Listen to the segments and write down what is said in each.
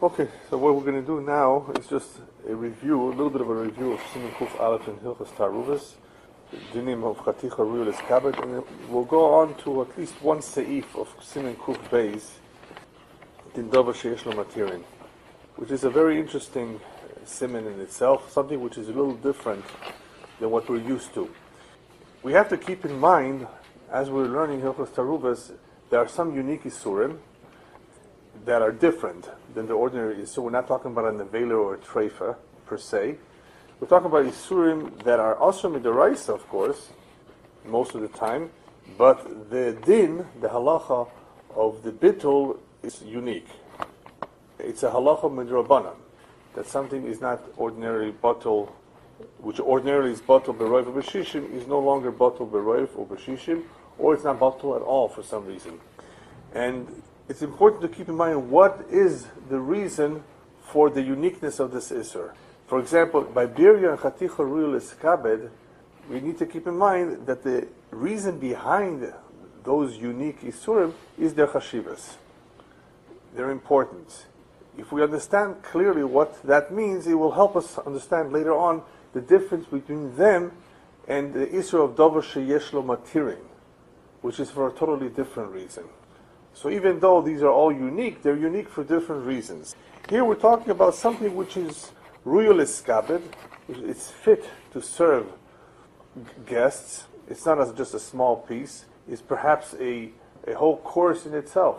Okay, so what we're going to do now is just a review, a little bit of a review of Siman Kuf Aleph and Hilchos Taaruvos, the dinim of Chaticha Ruyul Eskabed, and we'll go on to at least one seif of Siman Kuf Beis, Din Davar Sheyesh Lo Matirin, which is a very interesting siman in itself, something which is a little different than what we're used to. We have to keep in mind, as we're learning Hilchos Taaruvos, there are some unique isurim that are different than the ordinary isur. We're not talking about a neveler or a treifa per se. We're talking about isurim that are also midaraisa, of course, most of the time, but the din, the halacha of the bittul, is unique. It's a halacha midrabanan, that something is not ordinarily batul, which ordinarily is batul beroiv or b'shishim, is no longer batul beroiv or b'shishim, or it's not batul at all for some reason. And it's important to keep in mind what is the reason for the uniqueness of this isur. For example, by birya and chaticha ruyul eskabed, we need to keep in mind that the reason behind those unique isurim is their chashivas, their importance. If we understand clearly what that means, it will help us understand later on the difference between them and the isur of davar sheyesh lo matirin, which is for a totally different reason. So even though these are all unique, they're unique for different reasons. Here we're talking about something which is ruyul eskabed, it's fit to serve guests. It's not just a small piece. It's perhaps a whole course in itself.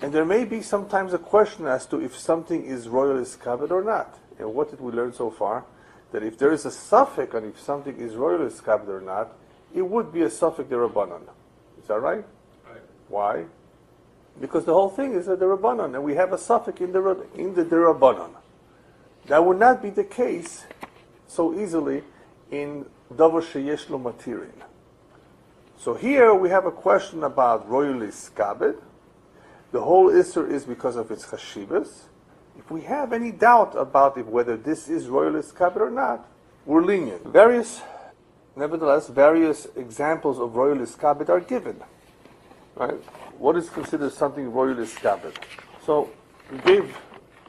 And there may be sometimes a question as to if something is ruyul eskabed or not. And what did we learn so far? That if there is a suffix on if something is ruyul eskabed or not, it would be a suffix derabanan. Is that right? Why? Because the whole thing is a derabanan, and we have a suffix in the derabanan. That would not be the case so easily in davar sheyesh lo matirin. So here we have a question about ruyul eskabed. The whole isur is because of its chashivas. If we have any doubt about whether this is ruyul eskabed or not, we're lenient. Nevertheless, various examples of ruyul eskabed are given. Right? What is considered something ruyul eskabed? So we gave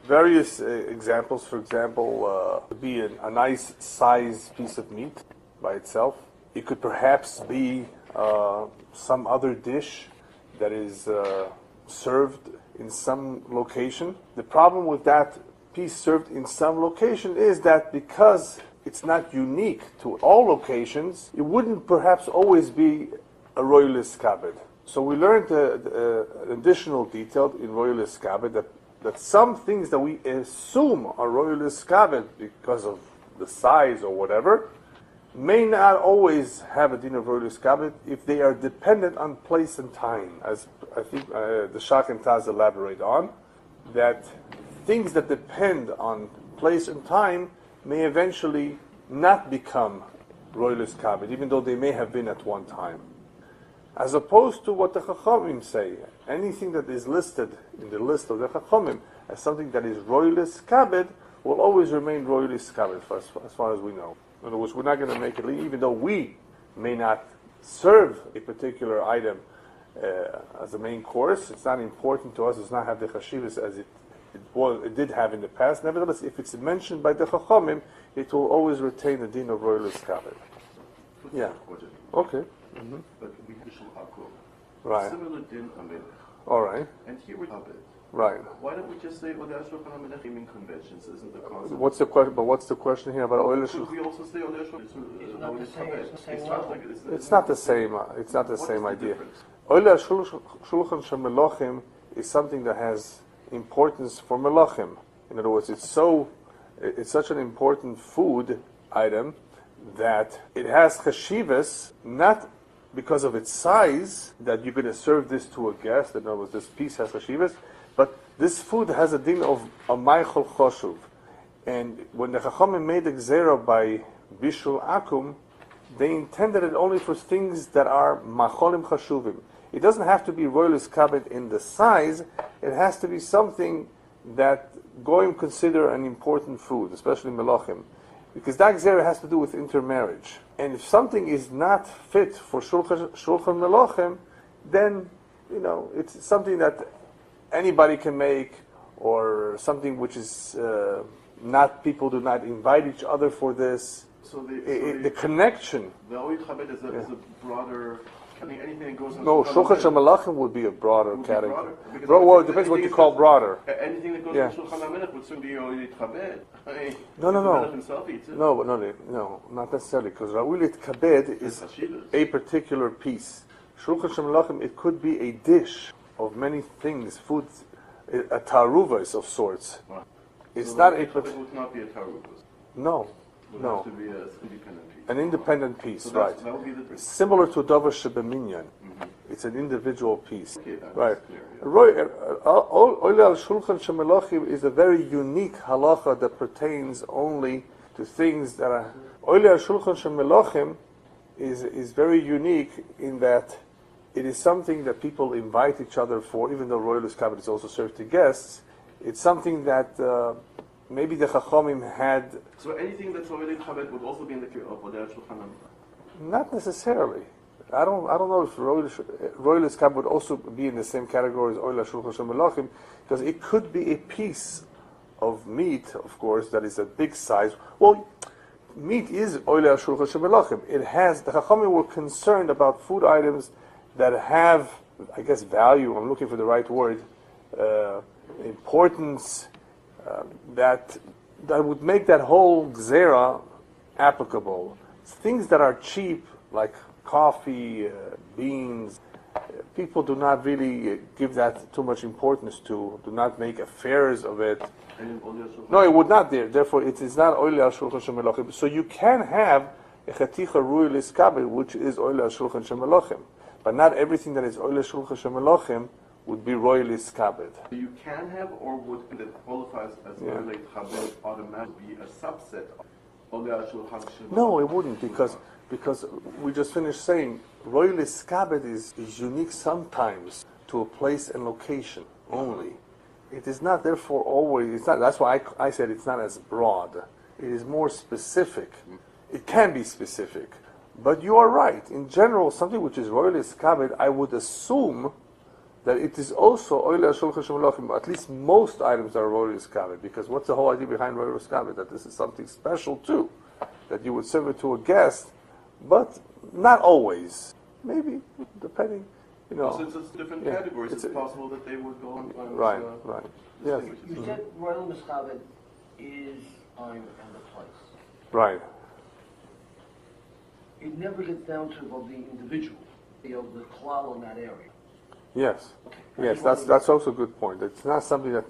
various examples. For example, it could be a nice size piece of meat by itself. It could perhaps be some other dish that is served in some location. The problem with that piece served in some location is that because it's not unique to all locations, it wouldn't perhaps always be a ruyul eskabed. So we learned an additional detail in ruyul eskabed that some things that we assume are ruyul eskabed because of the size or whatever may not always have a din of ruyul eskabed if they are dependent on place and time, as I think the Shach and Taz elaborate on, that things that depend on place and time may eventually not become ruyul eskabed, even though they may have been at one time. As opposed to what the Chachamim say, anything that is listed in the list of the Chachamim as something that is ruyul eskabed will always remain ruyul eskabed as far as we know. In other words, we're not going to make it, even though we may not serve a particular item as a main course. It's not important to us. It does not have the chashivas as it did have in the past. Nevertheless, if it's mentioned by the Chachamim, it will always retain the din of ruyul eskabed. Yeah. Okay. Mm-hmm. But we Bishul Akum. Right. Similar din Amelech. All right. And here we have it. Right. Why don't we just say Odeh Shulchan Aruch naming conventions isn't the concept? What's the question? But what's the question here about oil? Should we also say Odeh Shulchan? It's not the same. It's not the same. It's not the same idea. Oil Shulchan Shemelochim is something that has importance for Melachim. In other words, it's such an important food item that it has chashivas, not because of its size, that you're going to serve this to a guest, in other words, this piece has chashivas, but this food has a din of a maichol choshuv. And when the Chachamim made the gzera by Bishul Akum, they intended it only for things that are macholim chashuvim. It doesn't have to be ruyul eskabed in the size, it has to be something that goyim consider an important food, especially melachim. Because that gzera has to do with intermarriage. And if something is not fit for Shulchan Melochem, then, it's something that anybody can make, or something which is not, people do not invite each other for this. So The connection. The Oid Chabed is a broader. Anything that goes on. No, Shulchan Aruch would be a broader would be category. broader, Well, it depends what you call broader. Anything that goes Yeah. on Shulchan Aruch would soon be Oid Chabed. No. Melech himself eats it. No, not necessarily, because Ra'ulit Kabed is a particular piece. Shulchan Aruch, it could be a dish of many things, food, a taaruvot of sorts. Wow. It's So not the a. It would not be a Taaruvot. No, It would no. have to be an independent piece. An independent piece, So right. that would be the difference. Similar to Davar Shebeminyan. It's an individual piece. Okay, that's Right. clear, Oile al Shulchan Shemelachim is a very unique halacha that pertains only to things that are. Oile al Shulchan Shemelachim is very unique in that it is something that people invite each other for, even though Royalist Kabbalah is also served to guests. It's something that maybe the Chachamim had. So anything that's Oid Chabed would also be in the Odeh Shulchan Aruch. Not necessarily. I don't know if Royalist Kabbalah would also be in the same category as Oila Shulchan Shemelachim, because it could be a piece of meat, of course, that is a big size. Well, meat is Oila Shulchan Shemelachim. It has, the Chachamim were concerned about food items that have, I guess, value, I'm looking for the right word, importance, that would make that whole gzera applicable. Things that are cheap, like coffee, beans, people do not really give that too much importance to, do not make affairs of it. No, it would not there. Therefore, it is not Oile al Shulchan Shemelachim. So you can have a chaticha ruy liskabel, which is Oile al Shulchan Shemelachim. But not everything that is Oile al Shulchan Shemelachim would be roy liskabel. You can have, or would that qualifies as Oid Chabed automatically be a subset of Odeh Shulchan Shemelachim? No, it wouldn't, because we just finished saying roy liskabel is unique sometimes to a place and location only. It is not therefore always, it's not, that's why I said it's not as broad. It is more specific. It can be specific. But you are right. In general, something which is royally skabed, I would assume that it is also oile shulchan shemelachim. At least most items are royally skabed, because what's the whole idea behind royally skabed? That this is something special too, that you would serve it to a guest, but not always. Maybe, depending. You know, since it's different categories, it's possible that they would go on. Right. Yes. You said royal mischabed is time and the place. Right. It never gets down to the individual, the klal in that area. Yes. Okay. Yes, that's also a good point. It's not something that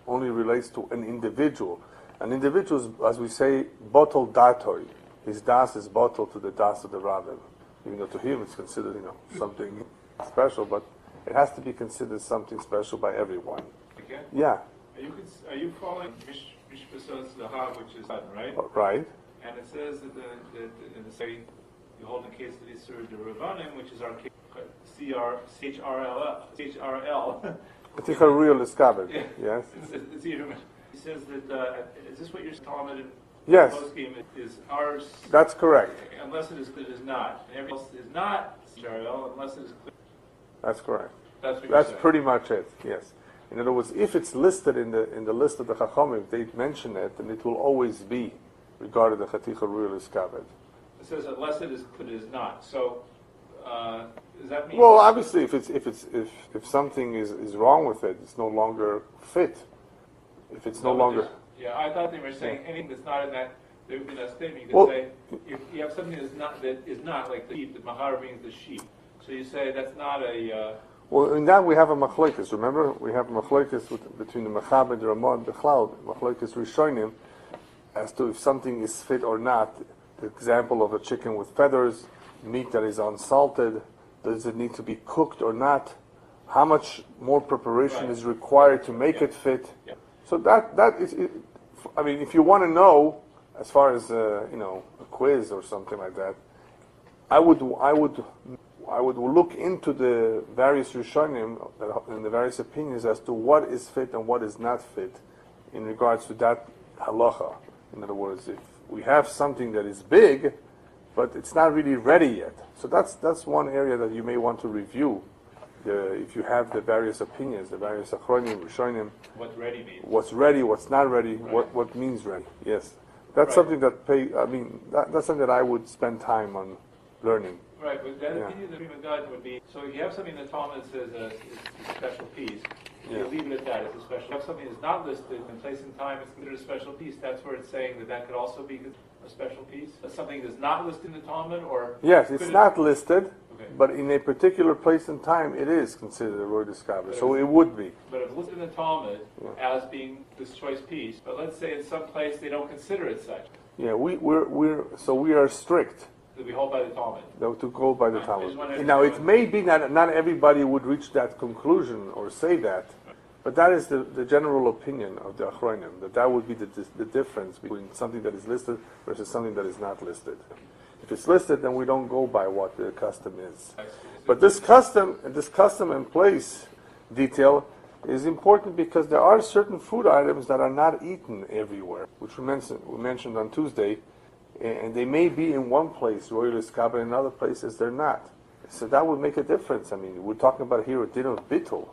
only relates to an individual. An individual is, as we say, bottled datoi. His das is bottled to the das of the rabbin. Even though to him it's considered, something special, but it has to be considered something special by everyone. Again? Yeah. Are you following Mishpasos Zahav, which is Latin, right? Right. And it says that in the say you hold the case of the Isur de Ravanim, which is our case, CHRL. Particular real is covered. Yeah. Yes. He says that is this what you're telling me? Yes. Post game is ours. That's correct. Unless it is not. And everything else is not CHRL unless it is clear. That's correct. That's what That's you're pretty much it. Yes. In other words, if it's listed in the list of the Chachamim, if they mention it, then it will always be regarded the Chaticha Ruya Liskabed. It says unless it is not. So does that mean? Well, obviously, if something is wrong with it, it's no longer fit. If it's no longer. Yeah, I thought they were saying anything that's not in that statement. You could Well, say if you have something that is not like the sheep. The mahar means the sheep. So you say that's not a. Well, in that we have a machlokes. Remember, we have a machlokes between the Mechaber, the Ramah, and the Cloud. Machlokes Rishonim, as to if something is fit or not. The example of a chicken with feathers, meat that is unsalted, does it need to be cooked or not? How much more preparation is required to make it fit? Yeah. So that is, I mean, if you want to know, as far as a quiz or something like that, I would look into the various Rishonim and the various opinions as to what is fit and what is not fit in regards to that halacha. In other words, if we have something that is big, but it's not really ready yet. So that's one area that you may want to review, if you have the various opinions, the various achronim, rishonim, what ready means. what's ready, what's not ready, what means ready. Yes, that's something that that's something that I would spend time on learning. Right, but the opinion of the Supreme God would be, so if you have something in the Talmud that says it's a special piece, you leave it at that, it's a special. If you have something that's not listed in place and time, it's considered a special piece, that's where it's saying that could also be a special piece? Something that's not listed in the Talmud, or? Yes, it's not listed, but in a particular place and time, it is considered a Yore Deah, so it would be. But if listed in the Talmud as being this choice piece, but let's say in some place they don't consider it such. Yeah, we are strict. That we hold by the Talmud. To go by the Talmud. Now, it may be that not everybody would reach that conclusion or say that, but that is the general opinion of the Achronim, that would be the difference between something that is listed versus something that is not listed. If it's listed, then we don't go by what the custom is. But this custom and place detail is important because there are certain food items that are not eaten everywhere, which we mentioned on Tuesday. And they may be in one place, Yore Deah, in other places they're not. So that would make a difference. I mean, we're talking about here a din of bittul.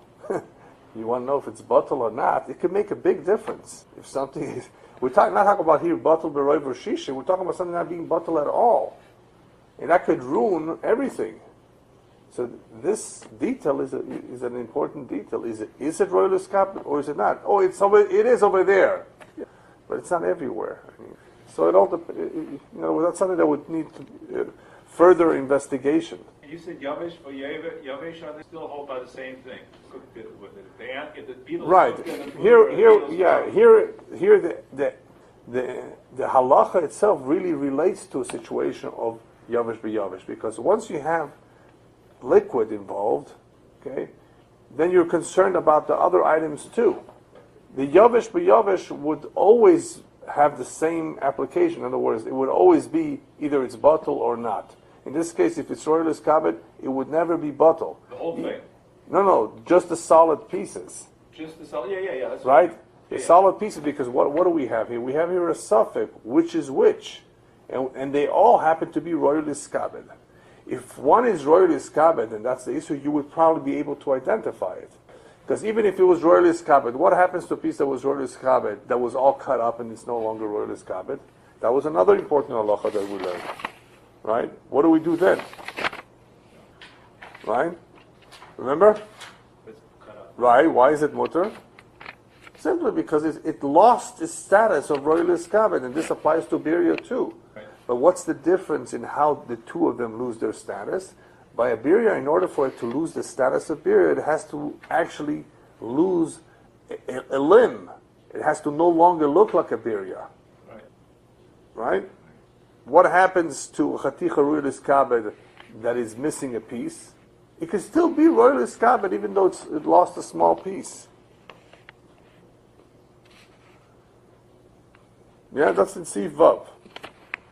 You want to know if it's bottle or not? It could make a big difference. If something is, not talking about here bottle beroiv or shisha. We're talking about something not being bottle at all, and that could ruin everything. So this detail is an important detail. Is it Yore Deah or is it not? Oh, it is over there, but it's not everywhere. I mean, so it all that's something that would need further investigation. And you said Yavesh or Yavesh are they still hold by the same thing? If the beetles right. Here the halacha itself really relates to a situation of Yavesh b'Yavesh, because once you have liquid involved, okay, then you're concerned about the other items too. The Yavesh b'Yavesh would always have the same application. In other words, it would always be either it's bottle or not. In this case, if it's Yore Deah, it would never be bottle. The whole thing? No, just the solid pieces. Just the solid, yeah. That's right? The solid pieces, because what do we have here? We have here a suffix, which is which. And they all happen to be Yore Deah. If one is Yore Deah, then that's the issue, you would probably be able to identify it. Because even if it was Yore Deah, what happens to a piece that was Yore Deah that was all cut up and it's no longer Yore Deah? That was another important halacha that we learned. Right? What do we do then? Right? Remember? It's cut up. Right? Why is it mutter? Simply because it lost its status of Yore Deah, and this applies to birya too. Right. But what's the difference in how the two of them lose their status? By a birya, in order for it to lose the status of birya, it has to actually lose a limb. It has to no longer look like a birya. Right? What happens to a chaticha Yore Deah that is missing a piece? It can still be Yore Deah even though it lost a small piece. Yeah, that's in Siv Vav.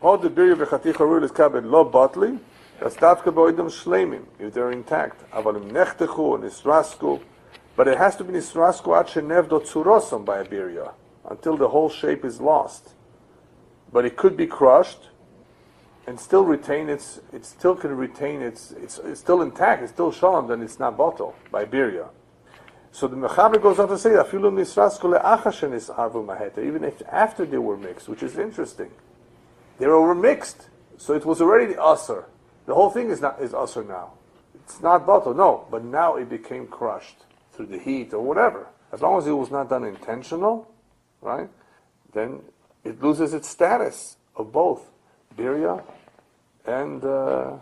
All the birya v'chaticha Yore Deah lo batli. That's dafka b'oidam shleimim, if they're intact. Avalim nechtechu and nisrasku, but it has to be nisrasku ad shenevdo tzurosam by a birya, until the whole shape is lost. But it could be crushed and still retain it's still intact, it's still shalom, then it's not bottle by birya. So the Mechaber goes on to say afilu nisrasku le'achashen isarvu maheta, even if after they were mixed, which is interesting. They were mixed, so it was already asur. The whole thing is asur now. It's not bottle, no, but now it became crushed through the heat or whatever. As long as it was not done intentional, right, then it loses its status of both birya and the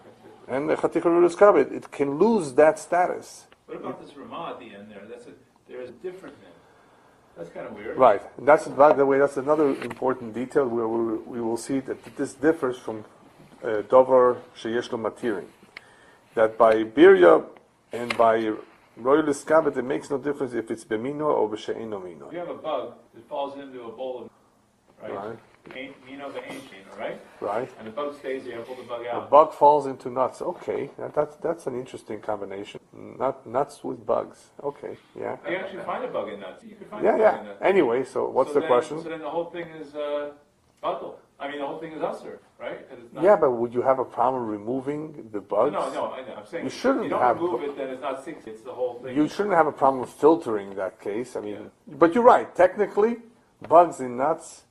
chaticha Yore Deah. It can lose that status. What about this Ramah at the end there? There is a different name. That's kind of weird. Right. And that's, by the way, that's another important detail where we will see that this differs from Dover Sheyesh Lo Matirin. That by birya and by Yore Deah, it makes no difference if it's b'mino or b'she'eno mino. If you have a bug that falls into a bowl of, right? Mino b'ain she'eno, right? Right. And the bug stays there, pull the bug out. The bug falls into nuts. Okay, that's an interesting combination. Nuts with bugs. Okay, yeah. You actually find a bug in nuts. You can find a bug in nuts. Anyway, so what's the question? So then the whole thing is bottle. I mean, the whole thing is usher, right? 'Cause it's not, Yeah, but would you have a problem removing the bugs? No, I know. I'm saying You shouldn't if you don't have- remove it, then it's not 60. It's the whole thing. You shouldn't have a problem with filtering that case. I mean, but you're right. Technically, bugs in nuts,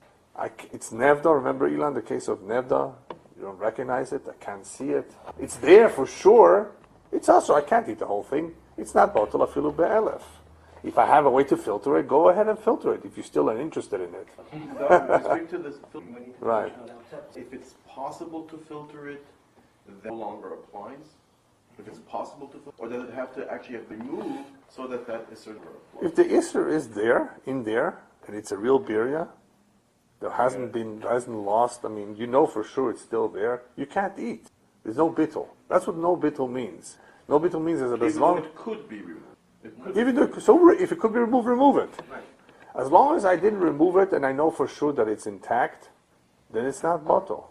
it's Niddah. Remember, Elon, the case of Niddah? You don't recognize it. I can't see it. It's there for sure. It's also, I can't eat the whole thing. It's not batel afilu be'elef. If I have a way to filter it, go ahead and filter it if you still are interested in it. With respect to this filtering, Right. if it's possible to filter it, that no longer applies. If it's possible to filter, or does it have to actually have removed so that isser applies? If the isser is there, in there, and it's a real birya, there hasn't lost, I mean, you know for sure it's still there, you can't eat. There's no bittul. That's what no bittul means. No bittul means is that as Even long though it could be removed. if it could be removed, remove it. Right. As long as I didn't remove it and I know for sure that it's intact, then it's not batel.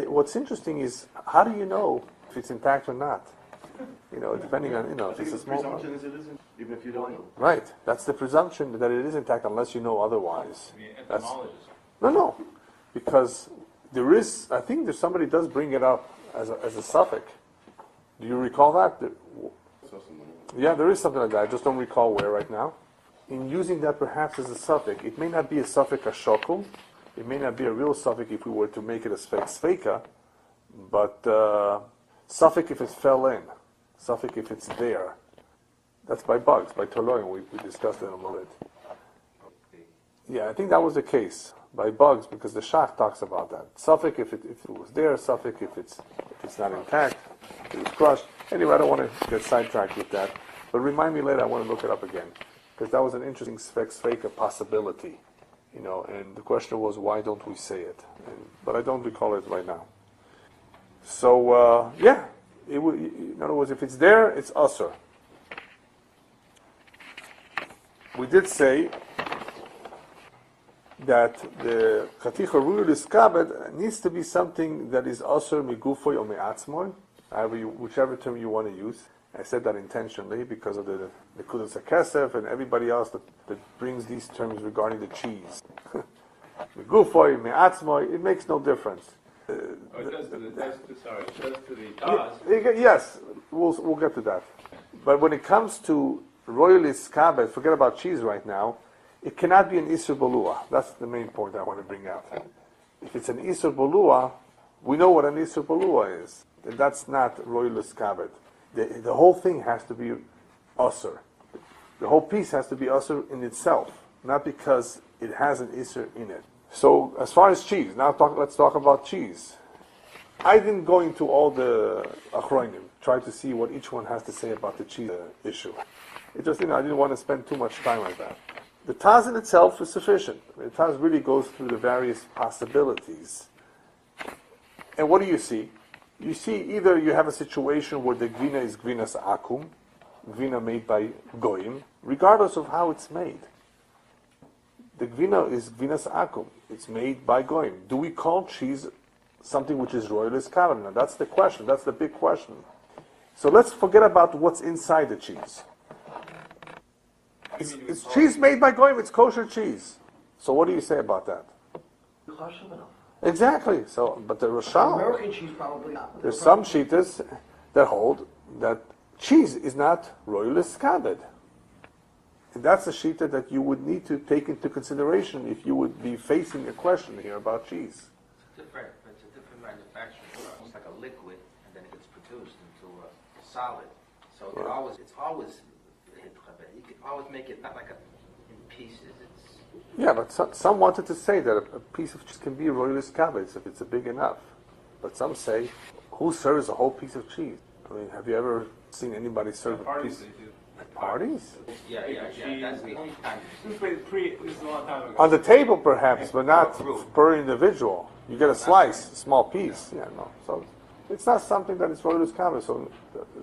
What's interesting is, how do you know if it's intact or not? You know, depending on, I if think it's a the small presumption is it isn't, even if you don't know. Right. That's the presumption that it is intact unless you know otherwise. I mean, That's, entomologist. no. Because there is, I think there's somebody does bring it up as a suffix. Do you recall that? Yeah, there is something like that. I just don't recall where right now. In using that perhaps as a suffix, it may not be a suffix a shokum. It may not be a real suffix if we were to make it a sveka, but suffix if it fell in, suffix if it's there. That's by bugs, by toloim. We discussed it in a little bit. Yeah, I think that was the case by bugs because the Shach talks about that. Suffix if it was there, suffix if it's not intact, it was crushed. Anyway, I don't want to get sidetracked with that. But remind me later, I want to look it up again. Because that was an interesting sveka possibility. And the question was, why don't we say it? But I don't recall it right now. So, in other words, if it's there, it's usher. We did say that the chaticha ruyul iskabed needs to be something that is usher migufoy or me'atzmoy, whichever term you want to use. I said that intentionally because of the kudas hakesef and everybody else that brings these terms regarding the cheese. Migufoy, me'atzmoy, it makes no difference. It does to the tas. Yes, we'll get to that. But when it comes to royal iskabed, forget about cheese right now, it cannot be an isur bolua. That's the main point I want to bring out. If it's an isur bolua, we know what an isur bolua is. That's not royal iskabed. The whole thing has to be usur. The whole piece has to be usur in itself, not because it has an isur in it. So as far as cheese, let's talk about cheese. I didn't go into all the achronim, try to see what each one has to say about the cheese issue. It just, I didn't want to spend too much time on that. The Taz in itself is sufficient. The Taz really goes through the various possibilities. And what do you see? You see either you have a situation where the gvina is gvinas akum, gvina made by goyim, regardless of how it's made. The gvina is gvinas akum. It's made by goyim. Do we call cheese something which is royal iskabed? Now that's the question. That's the big question. So let's forget about what's inside the cheese. It's cheese made by goyim. It's kosher cheese. So what do you say about that? Exactly. So, but the Roshal, American cheese probably not. there's some shitas that hold that cheese is not royal iskabed. And that's a shita that you would need to take into consideration if you would be facing a question here about cheese. It's a different manufacturing process. It's like a liquid, and then it gets produced into a solid. So it's always you can always make it not like in pieces. Yeah, but some wanted to say that a piece of cheese can be royal iskabed if it's big enough. But some say, who serves a whole piece of cheese? I mean, have you ever seen anybody serve a piece? They do. At parties? Yeah. That's the only time. This is a long time ago. On the table, perhaps, but not per individual. You get a slice, a small piece. Yeah, no. So it's not something that is royal iskabed. So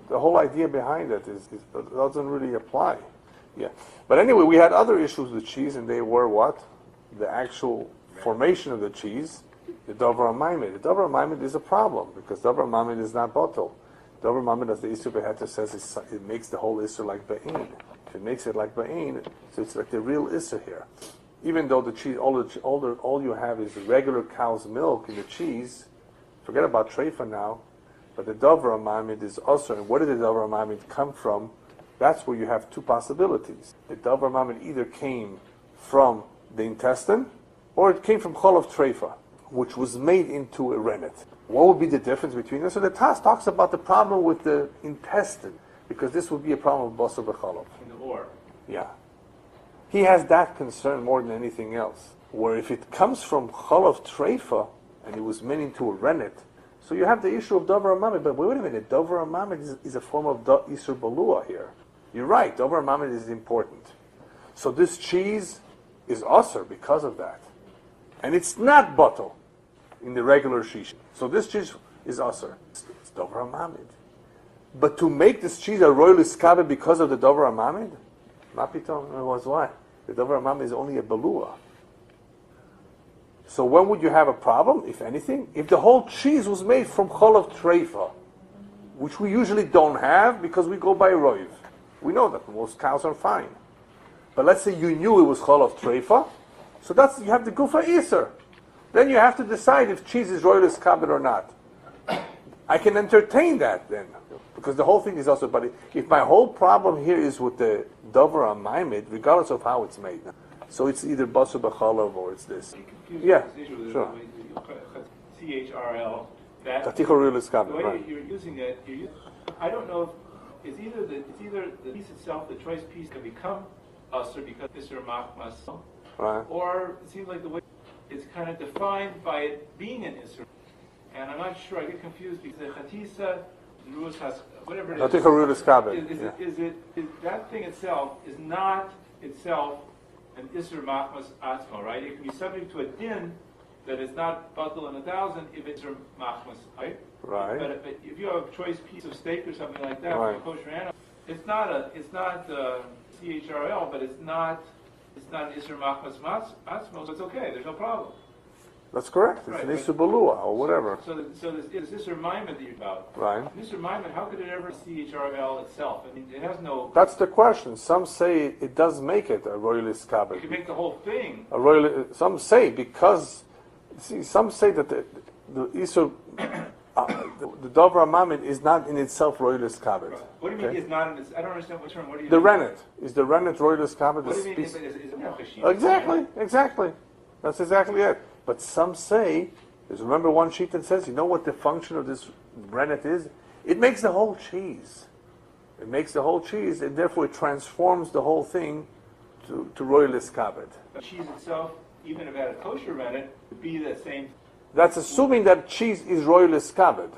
the whole idea behind it doesn't really apply. Yeah. But anyway, we had other issues with cheese, and they were what? The actual formation of the cheese, the davar maimed. The davar maimed is a problem, because davar maimed is not bottle. Davar maimed, as the Isur Beheta says, it makes the whole Isur like Ba'in. If it makes it like Ba'in, so it's like the real Isur here. even though the cheese, all you have is regular cow's milk in the cheese, forget about treifa now, but the davar mamid is also, and where did the davar mamid come from? That's where you have two possibilities. The davar mamid either came from the intestine, or it came from chol of treifa, which was made into a rennet. What would be the difference between them? So the Tas talks about the problem with the intestine, because this would be a problem with basar b'cholov. In the or. Yeah. He has that concern more than anything else. Where if it comes from chol of treifa, and it was made into a rennet, so you have the issue of davar mamid, but wait a minute, davar mamid is a form of isur balua here. You're right, davar mamid is important. So this cheese is aser because of that. And it's not batel in the regular shish. So this cheese is aser. It's davar mamid. But to make this cheese a royal iskabe because of the davar mamid? Mapitom, was why? The davar mamid is only a balua. So when would you have a problem, if anything? If the whole cheese was made from chol of treifa, which we usually don't have because we go by roiv. We know that most cows are fine. But let's say you knew it was chol of treifa, so that's, you have the gufa iser. Then you have to decide if cheese is royal iskabed or not. I can entertain that then, because the whole thing is also, but if my whole problem here is with the davar amaymid, regardless of how it's made, so it's either basar b'chalav or it's this. Yeah, sure. CHRL. That Katicha royal iskabed, the way right. you're using it, I don't know if it's either the piece itself, the choice piece, can become usher because isur machmas, Right. or it seems like the way it's kind of defined by it being an isur. And I'm not sure, I get confused because the chatisa, rules has, whatever it is. Katicha royal iskabed. Is that thing itself is not itself an isur machmas atzmo, right? It can be subject to a din that is not batal in 1,000 if it's isur machmas, right? Right. But if you have a choice piece of steak or something like that Right. from a kosher animal, it's not CHRL, but it's not an isur machmas atzmo, so it's okay. There's no problem. That's correct. It's Right, an but- isur balua or whatever. So this isur maimed that you're about. Right. Isur maimed, how could it ever CHRL itself? I mean, it has no. That's the question. Some say it does make it a royal You iskabed. can make the whole thing. A royal. Some say because, see, some say that the isur, the davar mamid is not in itself royal iskabed. What do you mean it's not in its, I don't understand what term, what do you The mean? rennet is the rennet royal iskabed. What do you mean, is it Exactly. That's exactly it. But some say, there's remember one sheet that says, you know what the function of this rennet is? It makes the whole cheese. It makes the whole cheese, and therefore it transforms the whole thing to royal iskabed. The cheese itself, even if it had a kosher rennet, would be the same. That's assuming that cheese is royal iskabed.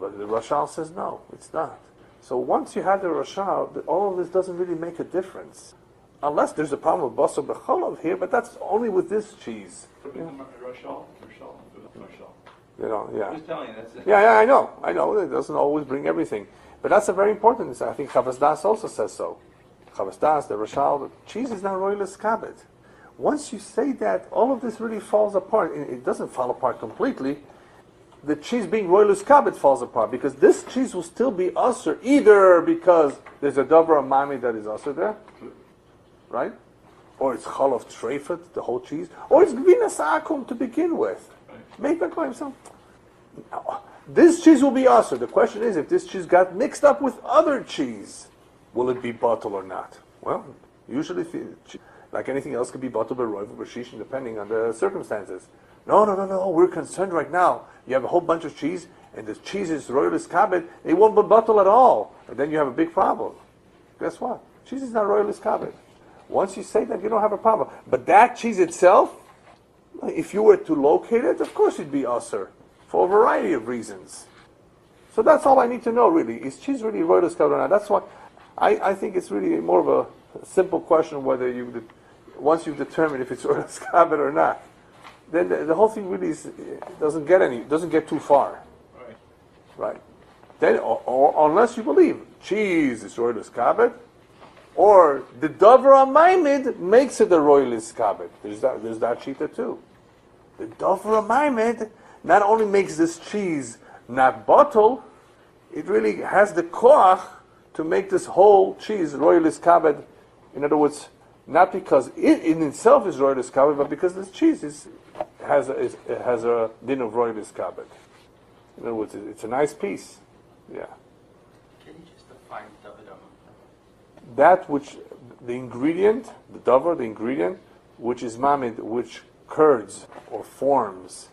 But the Rashal says no, it's not. So once you have the Rashal, all of this doesn't really make a difference. Unless there's a problem with basar b'chalav here, but that's only with this cheese. Rochelle. You know, yeah. I'm just telling you, that's it. Yeah, I know. It doesn't always bring everything. But that's a very important, I think Chavas Das also says so. Chavas Das, the Rashal, the cheese is not royal iskabed. Once you say that, all of this really falls apart. It doesn't fall apart completely. The cheese being royal iskabed falls apart, because this cheese will still be usher, either because there's a davar mami that is usher there, right? Or it's chol of treifet, the whole cheese, or it's gvinas akum to begin with. Make that claim. So, this cheese will be usher. The question is, if this cheese got mixed up with other cheese, will it be batel or not? Well, usually, like anything else, could be batel b'roiv or b'shishin, depending on the circumstances. No. We're concerned right now. You have a whole bunch of cheese, and the cheese is royal iskabed. It won't be batel at all, and then you have a big problem. Guess what? Cheese is not royal iskabed. Once you say that, you don't have a problem. But that cheese itself, if you were to locate it, of course it'd be usher, for a variety of reasons. So that's all I need to know, really. Is cheese really royal iskabed or not? That's why I think it's really more of a simple question whether once you've determined if it's royal iskabed or not, then the whole thing really doesn't get too far. Right. Then, or unless you believe cheese is royal iskabed, or the davar amaymid makes it a royal iskabed. There's that shita too. The davar amaymid not only makes this cheese not batel, it really has the koach to make this whole cheese royal iskabed. In other words, Not because it in itself is roilis kabed, but because this cheese has a din of roilis kabed. In other words, it's a nice piece. Yeah. Can you just define davar? That which the ingredient, the ingredient, which is mamid, which curds or forms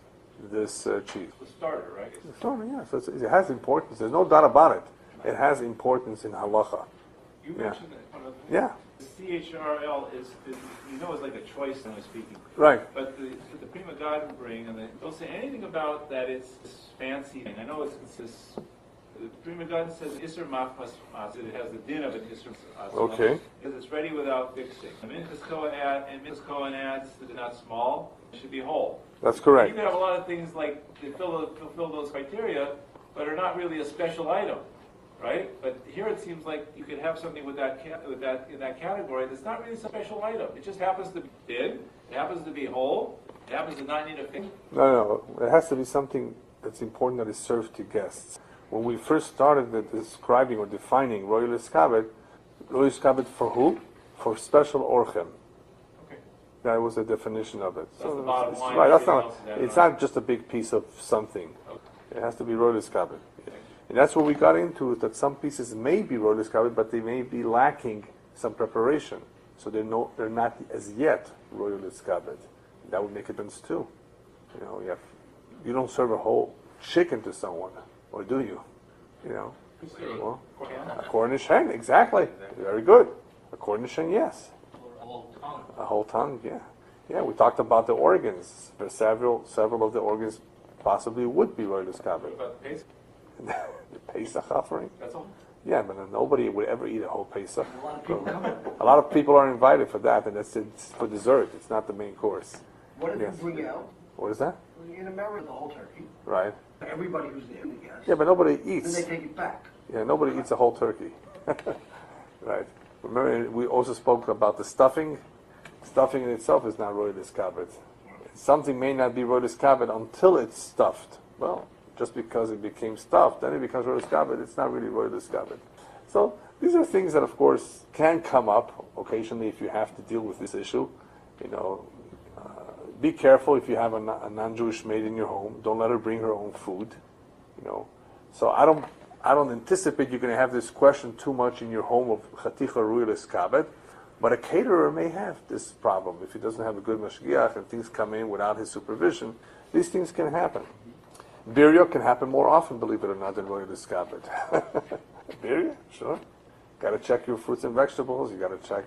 this cheese. The starter, right? The starter, yeah. So it has importance. There's no doubt about it. It has importance in halacha. You mentioned that one of the Yeah. CHRL is like a choice, generally speaking. Right. But the Prima God bring, and they don't say anything about that it's this fancy thing. I know it's this. The Prima God says Isser Machmas Mas. It has the din of an Isser Mas. Okay. Because it's ready without fixing. The Minchas Kohen adds that they're not small. It should be whole. That's correct. You can have a lot of things like that fulfill those criteria, but are not really a special item. Right, but here it seems like you could have something in that category that's not really a special item. It just happens to be thin. It happens to be whole. It happens to not need a fix. No. It has to be something that's important that is served to guests. When we first started describing or defining roilis kabed for who? For special orchem. Okay. That was the definition of it. That's the bottom line. Right. It's not just a big piece of something. Okay. It has to be roilis kabed. And that's where we got into it, that some pieces may be roilis kabed, but they may be lacking some preparation. So they're not as yet roilis kabed. That would make a difference too. You don't serve a whole chicken to someone, or do you? Well, a Cornish hen, exactly. Very good. A Cornish hen, yes. A whole tongue, yeah. Yeah, we talked about the organs. Several of the organs possibly would be roilis kabed. What about the Pesach? The Pesach offering? That's all? Yeah, but nobody would ever eat a whole Pesach. A lot of people come in. A lot of people are invited for that, and it's for dessert. It's not the main course. What did Yes. you bring out? What is that? In America, the whole turkey. Right. Everybody who's there, I guess. Yeah, but nobody Then eats. they take it back. Yeah, nobody eats a whole turkey. Right. Remember, we also spoke about the stuffing. Stuffing in itself is not roilis kabed. Something may not be roilis kabed until it's stuffed. Well, just because it became stuffed, then it becomes roilis kabed. It's not really roilis kabed. So these are things that, of course, can come up occasionally if you have to deal with this issue. Be careful if you have a non-Jewish maid in your home. Don't let her bring her own food. So I don't anticipate you're going to have this question too much in your home of chaticha roilis kabed. But a caterer may have this problem if he doesn't have a good mashgiach and things come in without his supervision. These things can happen. Birya can happen more often, believe it or not, than roilis kabed. Birya, sure. Got to check your fruits and vegetables. You got to check,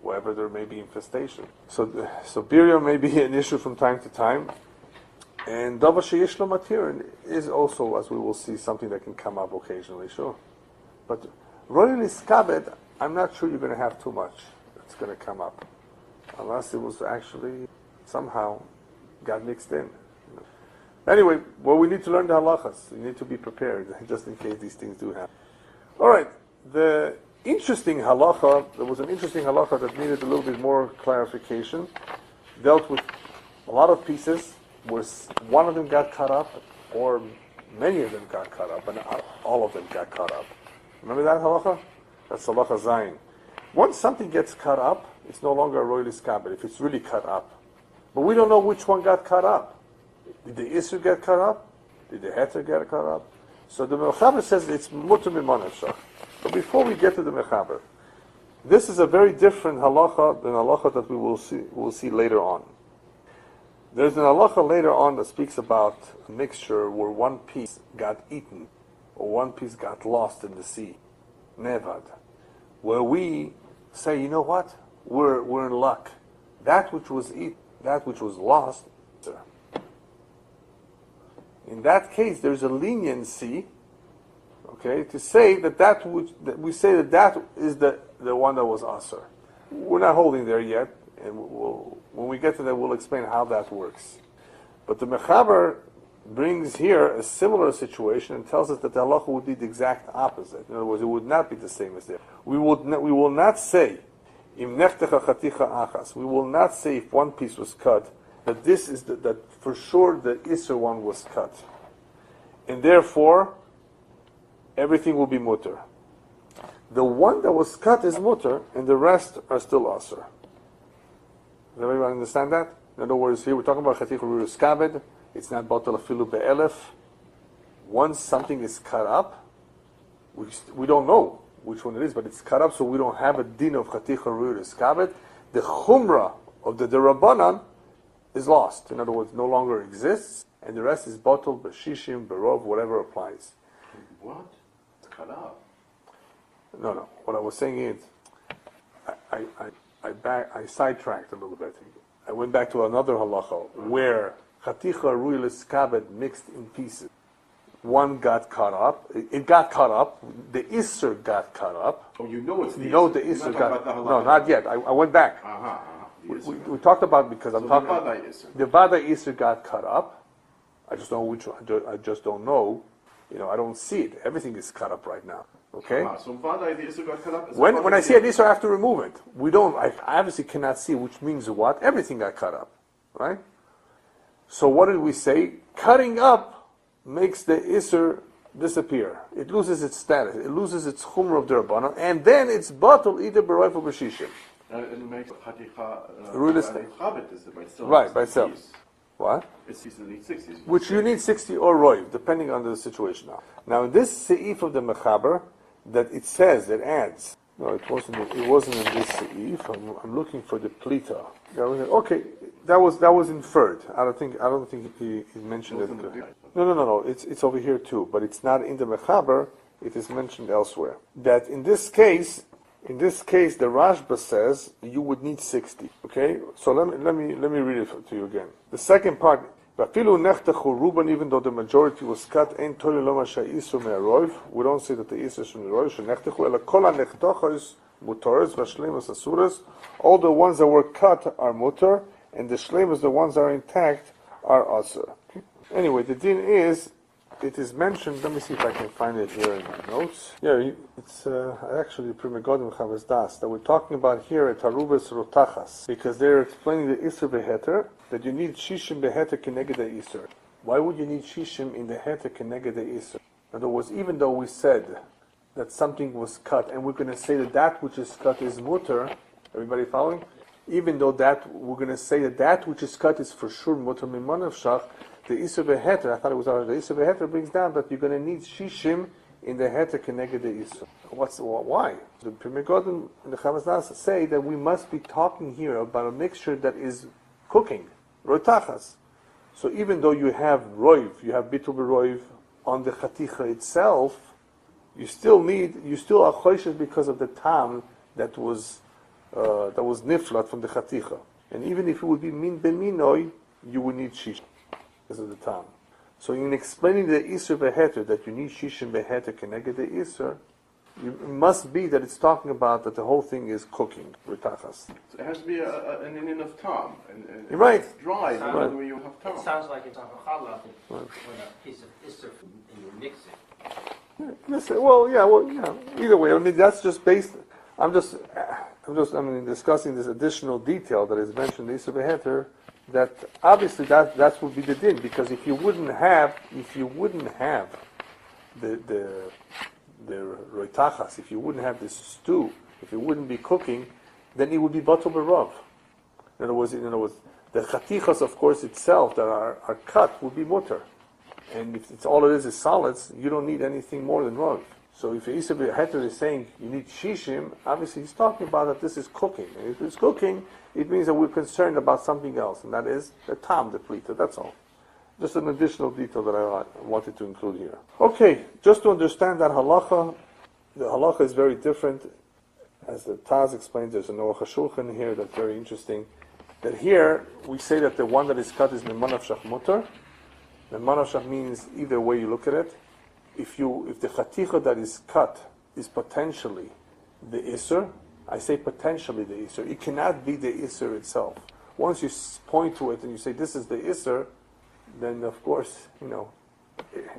wherever there may be infestation. So birya may be an issue from time to time. And davar sheyesh lo matir is also, as we will see, something that can come up occasionally, sure. But roilis kabed, I'm not sure you're going to have too much that's going to come up, unless it was actually somehow got mixed in. Anyway, we need to learn the halachas. You need to be prepared, just in case these things do happen. All right, the interesting halacha, there was an interesting halacha that needed a little bit more clarification, dealt with a lot of pieces, where one of them got cut up, or many of them got cut up, and all of them got cut up. Remember that halacha? That's halacha zayin. Once something gets cut up, it's no longer a roilis kabed, if it's really cut up. But we don't know which one got cut up. Did the Isser get cut up? Did the Heter get cut up? So the Mechaber says it's mutter mimonefshach. But before we get to the Mechaber, this is a very different halacha than halacha that we will see later on. There's an halacha later on that speaks about a mixture where one piece got eaten, or one piece got lost in the sea. Nevad. Where we say, you know what? We're in luck. That which was eaten, that which was lost. In that case, there's a leniency, okay, to say that we say that is the one that was aser. We're not holding there yet, and when we get to that, we'll explain how that works. But the Mechaber brings here a similar situation and tells us that the halacha would be the exact opposite. In other words, it would not be the same as there. We will not say, im nechtecha chaticha achas. We will not say if one piece was cut that this is that for sure the Isser one was cut, and therefore everything will be mutter. The one that was cut is mutter, and the rest are still asur. Does everyone understand that? In other words, here we're talking about chaticha rurus kabed. It's not batal afilu be'elef. Once something is cut up, we don't know which one it is, but it's cut up, so we don't have a din of chaticha rurus kabed. The chumrah of the derabanan is lost. In other words, no longer exists, and the rest is batal, b'shishim, berov, whatever applies. What? It's cut up. No. What I was saying is, I sidetracked a little bit. I went back to another halacha where chaticha ruilis kabed mixed in pieces. One got cut up. It got cut up. The isser got cut up. Oh, you know it's the You know isser. the You're isser not got. talking about the No, halacha. not yet. I went back. We talked about because I'm So talking. the vadai isser. The vada isser got cut up. I just don't know which one. I just don't know. I don't see it. Everything is cut up right now. Okay. So vadai the isser got cut up. When I see an isser, I have to remove it. We don't. I obviously cannot see which means what. Everything got cut up, right? So what did we say? Cutting up makes the isser disappear. It loses its status. It loses its chumrah of derabbanan, and then it's batul either b'roif or b'shishim. It makes chaticha Ruilis- chabit is by itself. Right, by itself. What? It's usually 60. Which you need 60 or roiv, depending on the situation now. Now, in this seif of the mechaber, that it says, it adds. No, it wasn't in this seif. I'm looking for the plita. Okay, that was inferred. I don't think he mentioned it. No. It's over here too, but it's not in the mechaber. It is mentioned elsewhere. That in this case, the Rashba says you would need 60. Okay, so let me read it to you again. The second part. Even though the majority was cut, we don't say that the isur is from the roiv. All the ones that were cut are mutar, and the shleimus, the ones that are intact, are asur. Anyway, the din is, it is mentioned, let me see if I can find it here in my notes. Yeah, it's actually Primigodim Chavez Das, that we're talking about here at Taaruvot Rotachas, because they're explaining the isur beheter, that you need shishim beheter keneged the isur. Why would you need shishim in the heter keneged the isur? In other words, even though we said that something was cut, and we're going to say that which is cut is mutter, everybody following? Even though we're going to say that which is cut is for sure mutter mimanav shach, the isur beheter, I thought it was already, the isur beheter brings down that you're going to need shishim in the heter keneged the isur. Why? The Primigodim and the Chavez Das say that we must be talking here about a mixture that is cooking, rotachas. So even though you have roiv, you have bitul b'roiv on the chaticha itself, you still are choishes because of the tam that was niflat from the chaticha. And even if it would be min b'minoi, you would need shish because of the tam. So in explaining the isur beheter, that you need shishim beheter keneged the isur, it must be that it's talking about that the whole thing is cooking, rotachas. So it has to be an inyan of tam. And Right. It's dry, Right. where you have tam. It sounds like it's on a challah when a piece of isser and you mix it. Either way, I mean, that's just based. I'm discussing this additional detail that is mentioned in the isur beheter. That obviously that would be the din, because if you wouldn't have the roitachas, if you wouldn't have this stew, if it wouldn't be cooking, then it would be batul b'rav. In other words, the chatichas, of course, itself that are cut would be mutter. And if it's all it is solids, you don't need anything more than rav. So if Isur beheter is saying you need shishim, obviously he's talking about that this is cooking. And if it's cooking, it means that we're concerned about something else, and that is the tam, the plita, that's all. Just an additional detail that I wanted to include here. Okay, just to understand that halacha, the halacha is very different. As the Taz explains, there's a Noach HaShulchan here that's very interesting. That here, we say that the one that is cut is memanav shach mutar. Memanav shach means either way you look at it. If the chaticha that is cut is potentially the isur, I say potentially the isur. It cannot be the isur itself. Once you point to it and you say this is the isur, then of course,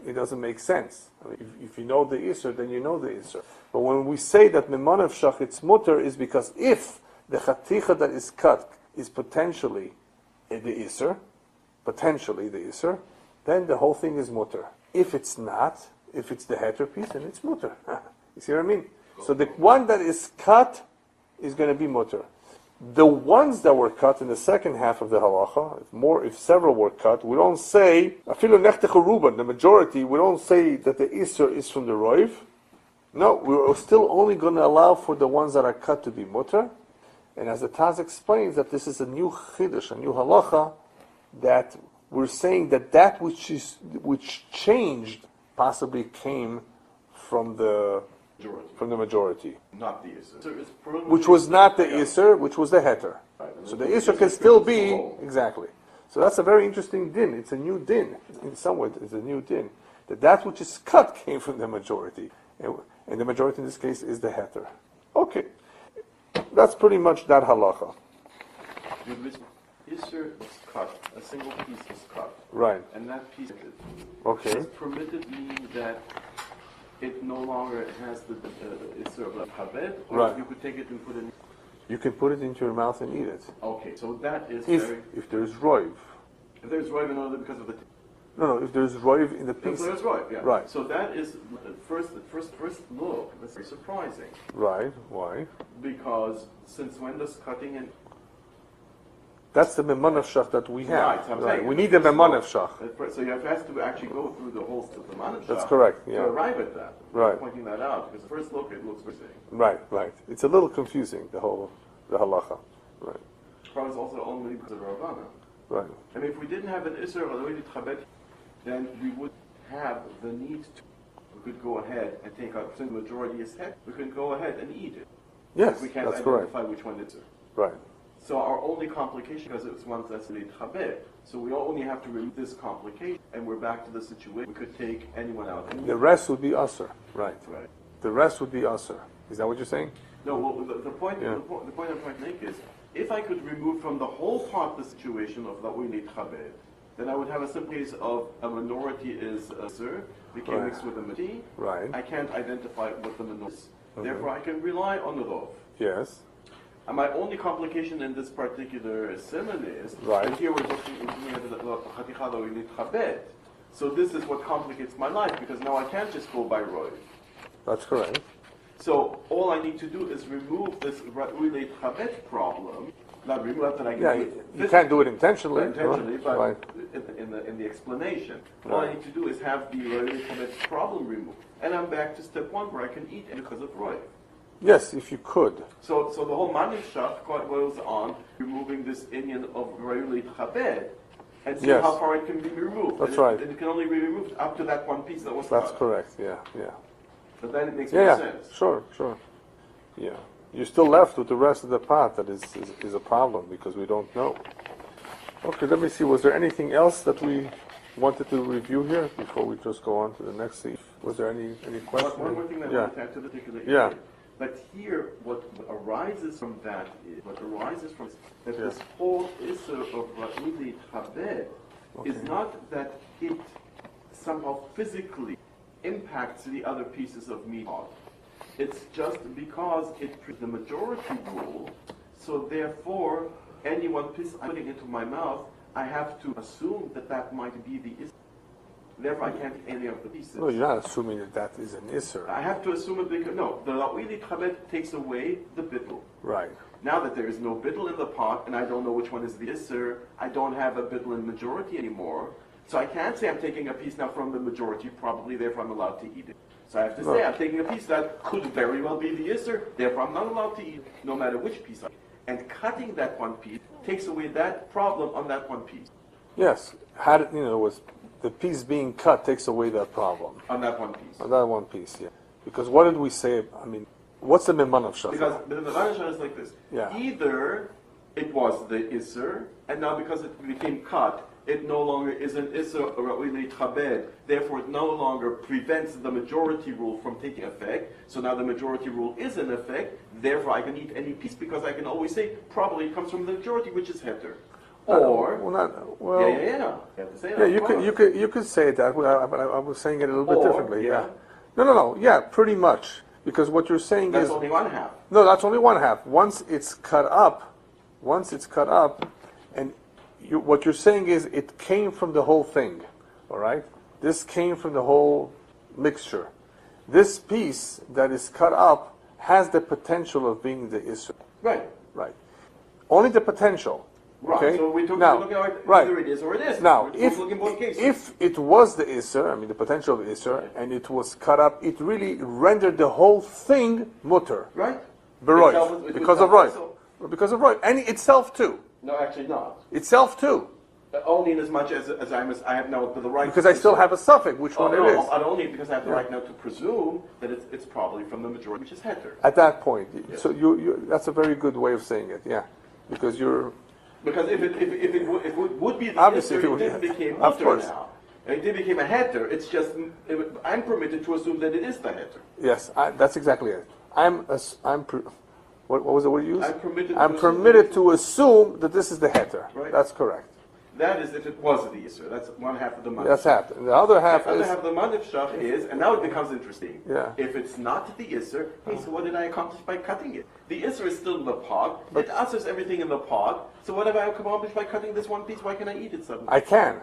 it doesn't make sense. I mean, if you know the isur, then you know the isur. But when we say that memanav shach it's mutter, is because if the chaticha that is cut is potentially the isur, then the whole thing is mutter. If it's not, if it's the heter piece, then it's mutter. You see what I mean? So the one that is cut is going to be mutter. The ones that were cut in the second half of the halacha, if several were cut, we don't say, afilu nechtechu ruban, the majority, we don't say that the isser is from the roiv. No, we're still only going to allow for the ones that are cut to be mutter. And as the Taz explains, that this is a new chiddush, a new halacha, that we're saying that which changed possibly came from the majority. Not the Isser. So it's which was not the Isser, which was the Heter. Right. So the Isser can still be, exactly. So that's a very interesting din. It's a new din. In some way, it's a new din. That which is cut came from the majority. And the majority in this case is the Heter. Okay. That's pretty much that halacha. Isser is cut. A single piece is cut. Right. And that piece Okay. does permitted mean that it no longer has the Isser of Chabed, or Right. you could take it and put it in. You can put it into your mouth and eat it. Okay, so that is If there's roiv. If there's roiv in order because of the. No, if there's roiv in the If piece. there's roiv, yeah. Right. So that is first look. That's very surprising Right. Why? because since when does cutting and That's the memanavshach that we have. Right, so I'm saying We need the memanavshach. So you have to actually go through the whole of the manusha. That's correct, yeah. To arrive at that. Right. Pointing that out because the first look it looks very same. Right. It's a little confusing, the halacha. Right. Probably is also only because of Ravana. Right. I mean, if we didn't have an Isser Elohi Chabet, then we would have the need to. We could go ahead and take out, since the majority is head, we can go ahead and eat it. Yes, We can't that's correct. identify which one is it. Right. So our only complication, because it's one that's the Chabet, so we only have to remove this complication, and we're back to the situation. We could take anyone out. The rest would be usr. Right. Right. The rest would be usr. Is that what you're saying? No, well, the point Yeah. the point I'm trying to make is, if I could remove from the whole part the situation of the Uili Chabed, then I would have a simple case of a minority is a sir, became Right. mixed with a majority. Right. I can't identify what the minority is. Therefore, I can rely on the Rov. Yes. And my only complication in this particular Siman is Right. that here we're looking at the Chaticha Uili Chabed. So this is what complicates my life, because now I can't just go by Roy. That's correct. So all I need to do is remove this Uili Chabed problem. Not remove that I can Yeah, do it you can't do it intentionally. intentionally, but Right. in the explanation. All I Right. need to do is have the Uili Chabed problem removed. And I'm back to step one where I can eat because of Roy. Yes, if you could. So the whole Manishach boils on removing this Indian of Uili Chabed and see Yes. how far it can be removed. That's and right. And it can only be removed up to that one piece that was That's cut. correct. Yeah. But then it makes more Yeah. sense. Sure. Yeah. You're still left with the rest of the pot that is a problem because we don't know. Okay, let me see. Was there anything else that we wanted to review here before we just go on to the next scene? Was there any question? One more thing that I Yeah. want to add to the particular Yeah. issue. But here, what arises from that is, that Yeah. this whole issue of Ra'ili Chabed is Okay. not that it somehow physically impacts the other pieces of Mikvaot. It's just because it's the majority rule, so therefore, any one piece I'm putting into my mouth, I have to assume that might be the issue. Therefore, I can't eat any of the pieces. No, you're not assuming that is an isser. I have to assume it because, no, the Ra'ili Chabed takes away the bittul. Right. Now that there is no bittul in the pot, and I don't know which one is the isser, I don't have a bittul in majority anymore, so I can't say I'm taking a piece now from the majority, probably, therefore I'm allowed to eat it. So I have to say Right. I'm taking a piece that could very well be the isser, therefore I'm not allowed to eat it, no matter which piece I eat. And cutting that one piece takes away that problem on that one piece. Yes. Had it, was the piece being cut takes away that problem. On that one piece. On that one piece, yeah. Because what did we say? I mean, what's the miman of Because shafar? the Ranashan is like this. Yeah. Either it was the Isser, and now because it became cut, it no longer is an Isser Ra'ili Chabed, therefore it no longer prevents the majority rule from taking effect, so now the majority rule is in effect, therefore I can eat any piece because I can always say, probably it comes from the majority, which is Heter. Or, Well, yeah. You have to say yeah, that. you could say it that way. I was saying it a little bit Or, differently. yeah. No. Yeah, pretty much. Because what you're saying That's is only one half. no, that's only one half. Once it's cut up, and what you're saying is it came from the whole thing. All right, this came from the whole mixture. This piece that is cut up has the potential of being the Isser. Right. Right. Only the potential. Right. Okay? So we're Now, looking at right. either it is or it isn't. Now, We're looking at both cases. if it was the Isser, I mean the potential of Isser, and it was cut up, it really rendered the whole thing mutter. Right. Beroy. Because of Roy. Because of Roy. And itself too. No, actually not. Itself too. Only in as much as I have now the right. Because I still have a suffix, which one it is. Not only because I have the right now to presume that it's probably from the majority, which is heter. At that point. Yes. So you that's a very good way of saying it, yeah. Because you're... Because if it would be the Obviously, Isser, it didn't became of mutter course. now. It did became a heter. It's just, I'm permitted to assume that it is the heter. Yes, that's exactly it. What was the word you used? I'm permitted to assume that this is the heter. Right. That's correct. That is if it was the Isser. That's one half of the manif. That's half. And the other half The other is... half of the manif shach is, and now it becomes interesting. Yeah. If it's not the Isser, hey, so what did I accomplish by cutting it? The Isser is still in the pod. It answers everything in the pod. So what have I accomplished by cutting this one piece? Why can I eat it suddenly? I can.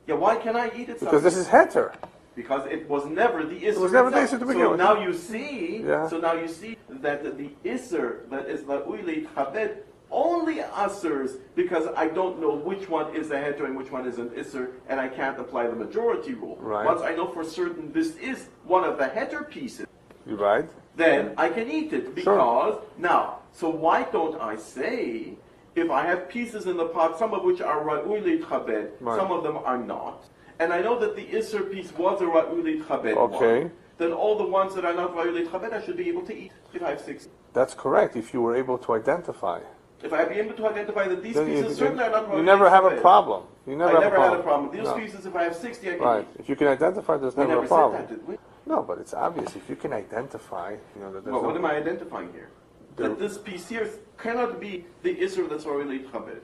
Yeah, why can I eat it suddenly? Because this is heter. Because it was never the Isser. It was never the itself. Isser to begin with. Now you see. Yeah. So now you see that the Isser that is la'ui leitchabed only assers because I don't know which one is a heter and which one is an Isser, and I can't apply the majority rule. Right. Once I know for certain this is one of the heter pieces, You're right. then I can eat it because now. So why don't I say if I have pieces in the pot, some of which are ra'ui leitchabed, Right. some of them are not, and I know that the Isser piece was a ra'ui leitchabed Okay. one, then all the ones that are not ra'ui leitchabed I should be able to eat if I have 6. That's correct, if you were able to identify. If I be able to identify that these Then pieces certainly are not ra'ui you never have a leitchabed. problem. You never I have never a had problem. a problem. These No. pieces, if I have 60, I can Right. eat. If you can identify, there's We never never a said problem. that, did we? No, but it's obvious. If you can identify, that there's Well, what no... am I identifying here? That this piece here cannot be the Isser that's ra'ui leitchabed,